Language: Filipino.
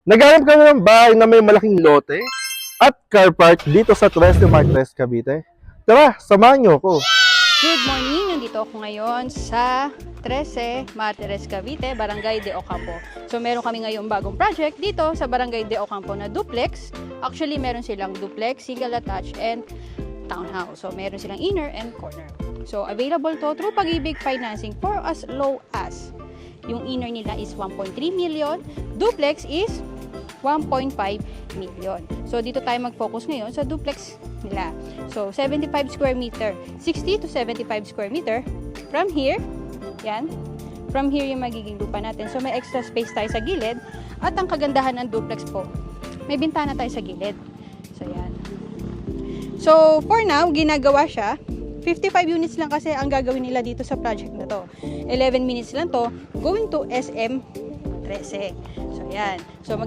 Naghanap kami ng bahay na may malaking lote at car park dito sa Trece Martres, Cavite. Tara, samahan niyo ako. Good morning! Nandito ako ngayon sa Trece Martres, Cavite, Barangay de Ocampo. So meron kami ngayong bagong project dito sa Barangay de Ocampo na duplex. Actually, meron silang duplex, single attached, and townhouse. So meron silang inner and corner. So available to through Pag-ibig financing for as low as yung inner nila is 1.3 million, duplex is 1.5 million. So dito tayo mag-focus ngayon sa duplex nila. So 75 square meter, 60 to 75 square meter. From here, yan. From here yung magiging lupa natin. So may extra space tayo sa gilid. At ang kagandahan ng duplex po, may bintana tayo sa gilid. So yan. So for now, ginagawa siya. 55 units lang kasi ang gagawin nila dito sa project na to. 11 minutes lang to going to SM Trece. So yan. So